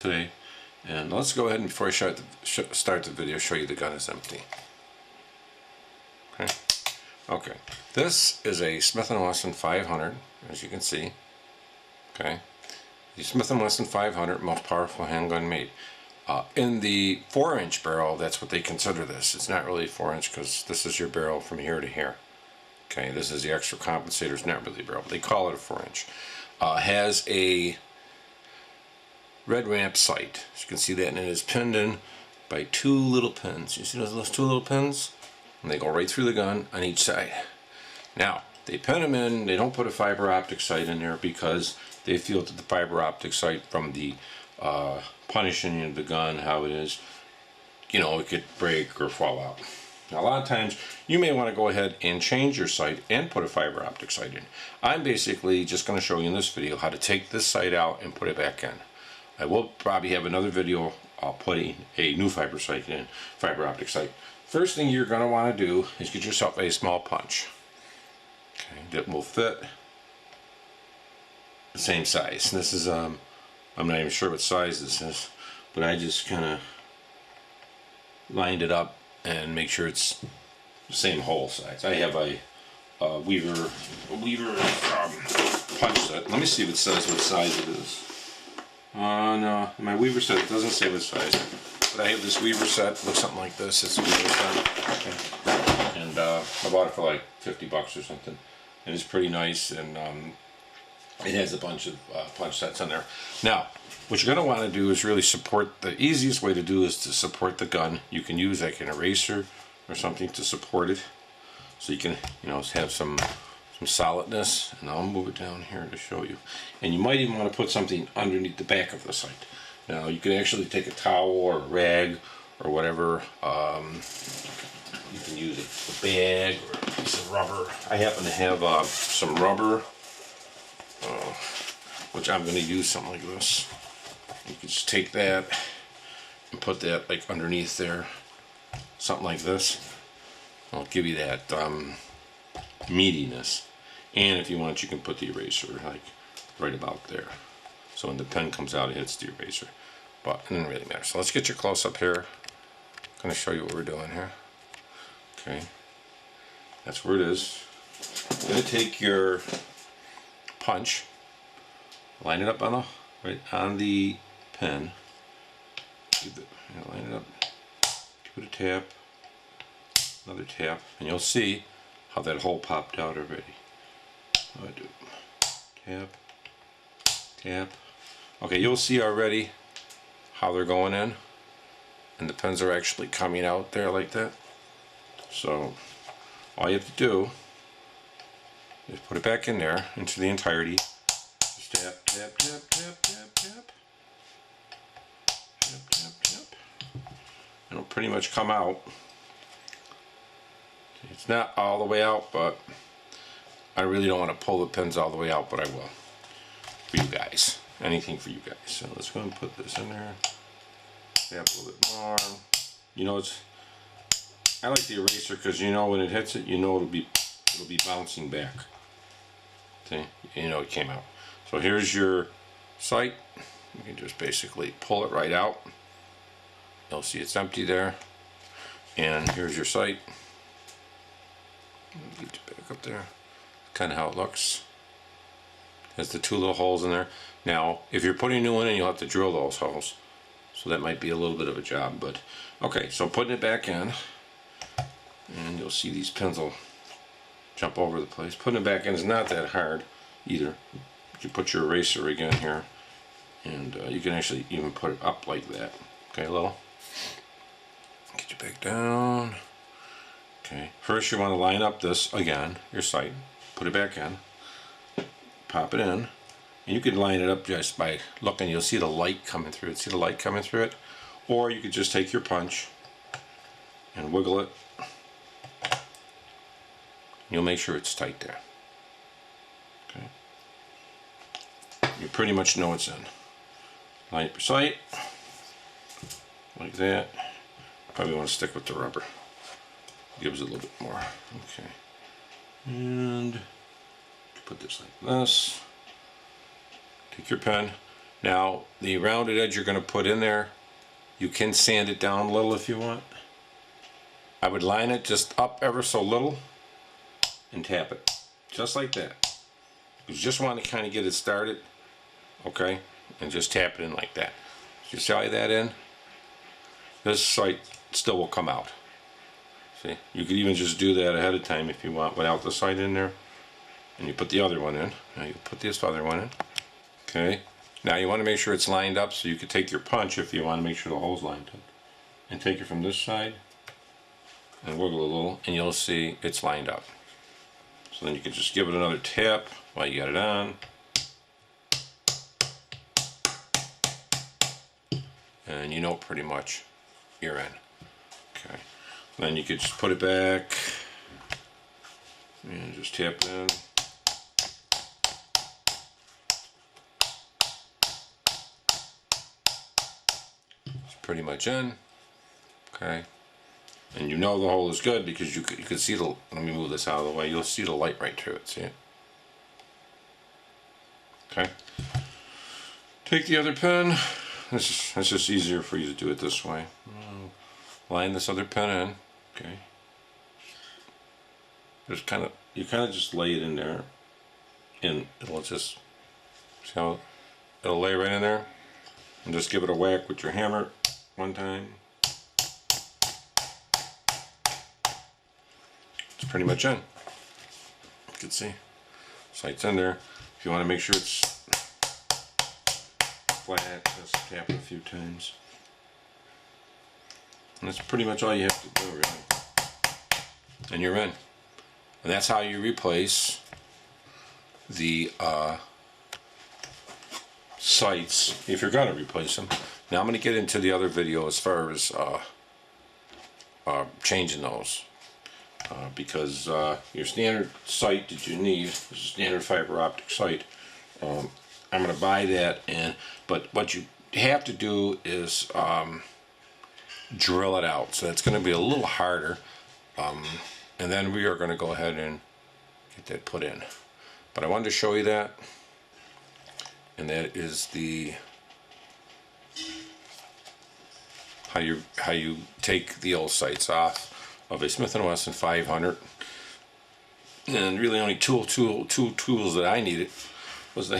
today, and let's go ahead and before I start the video, show you the gun is empty. Okay, this is a Smith & Wesson 500, as you can see. Okay, the Smith & Wesson 500, most powerful handgun made. In the 4-inch barrel, that's what they consider this. It's not really 4-inch because this is your barrel from here to here. Okay, this is the extra compensator. It's not really a barrel, but they call it a 4-inch. Has a red ramp sight. As you can see that, and it is pinned in by two little pins. You see those two little pins? And they go right through the gun on each side. Now, they pin them in. They don't put a fiber optic sight in there because they feel that the fiber optic sight from the punishing of the gun, how it is, you know, it could break or fall out. Now, a lot of times you may want to go ahead and change your sight and put a fiber optic sight in. I'm basically just going to show you in this video how to take this sight out and put it back in. I will probably have another video putting a new fiber optic sight. First thing you're going to want to do is get yourself a small punch. Okay, that will fit the same size. This is I'm not even sure what size this is, but I just kind of lined it up and make sure it's the same hole size. I have a Weaver punch set. Let me see if it says what size it is. No, my Weaver set, it doesn't say what size. But I have this Weaver set, looks something like this. It's a Weaver set. Okay. And I bought it for like 50 bucks or something. And it's pretty nice, and it has a bunch of punch sets in there. Now, what you're going to want to do is really support, the easiest way to do is to support the gun. You can use like an eraser or something to support it. So you can, you know, have some solidness, and I'll move it down here to show you. And you might even want to put something underneath the back of the sight. Now you can actually take a towel or a rag or whatever. You can use a bag or a piece of rubber. I happen to have some rubber, which I'm going to use something like this. You can just take that and put that like underneath there, something like this. I'll give you that meatiness. And if you want, you can put the eraser like right about there. So when the pen comes out, it hits the eraser. But it doesn't really matter. So let's get your close up here. I'm going to show you what we're doing here. Okay. That's where it is. You're going to take your punch, line it up on right on the pen. Line it up. Give it a tap. Another tap, and you'll see how that hole popped out already. I do tap, tap. Okay, you'll see already how they're going in, and the pins are actually coming out there like that. So all you have to do is put it back in there into the entirety. Just tap, tap, tap, tap, tap, tap, tap, tap, tap. It'll pretty much come out. It's not all the way out, but I really don't want to pull the pins all the way out, but I will. For you guys. Anything for you guys. So let's go and put this in there. Tap a little bit more. You know, I like the eraser because you know when it hits it, you know it'll be bouncing back. See? You know it came out. So here's your sight. You can just basically pull it right out. You'll see it's empty there. And here's your sight. Get you back up there. Kind of how it looks. Has the two little holes in there. Now, if you're putting a new one in, you'll have to drill those holes. So that might be a little bit of a job, but okay. So putting it back in, and you'll see these pins will jump over the place. Putting it back in is not that hard either. You can put your eraser again here, and you can actually even put it up like that. Okay, a little. Get you back down. Okay, first you want to line up this again, your sight, put it back in, pop it in, and you can line it up just by looking. You'll see the light coming through it. See the light coming through it? Or you could just take your punch and wiggle it. You'll make sure it's tight there. Okay. You pretty much know it's in. Line up your sight, like that. Probably want to stick with the rubber. Gives it a little bit more. Okay. And put this like this. Take your pen. Now, the rounded edge you're going to put in there, you can sand it down a little if you want. I would line it just up ever so little and tap it, just like that. You just want to kind of get it started, okay? And just tap it in like that. You slide that in, this sight still will come out. See, you could even just do that ahead of time if you want, without the sight in there. And you put the other one in. Now you put this other one in. Okay. Now you want to make sure it's lined up, so you could take your punch if you want to make sure the hole's lined up. And take it from this side and wiggle a little, and you'll see it's lined up. So then you can just give it another tap while you got it on. And you know pretty much you're in. Okay. Then you could just put it back and just tap it in. It's pretty much in. Okay. And you know the hole is good because you could see the, let me move this out of the way, you'll see the light right through it, see it? Okay. Take the other pin. It's just easier for you to do it this way. Line this other pin in, okay. Just you kind of just lay it in there, and it'll just, see how it'll lay right in there, and just give it a whack with your hammer one time. It's pretty much in. You can see, sight's in there. If you want to make sure it's flat, just tap it a few times. And that's pretty much all you have to do, really. And you're in. And that's how you replace the sights, if you're going to replace them. Now I'm going to get into the other video as far as changing those. Because your standard sight that you need is a standard fiber optic sight. I'm going to buy that, but what you have to do is drill it out. So it's going to be a little harder. And then we are going to go ahead and get that put in. But I wanted to show you that. And that is the how you take the old sights off of a Smith & Wesson 500. And really only two tools that I needed was the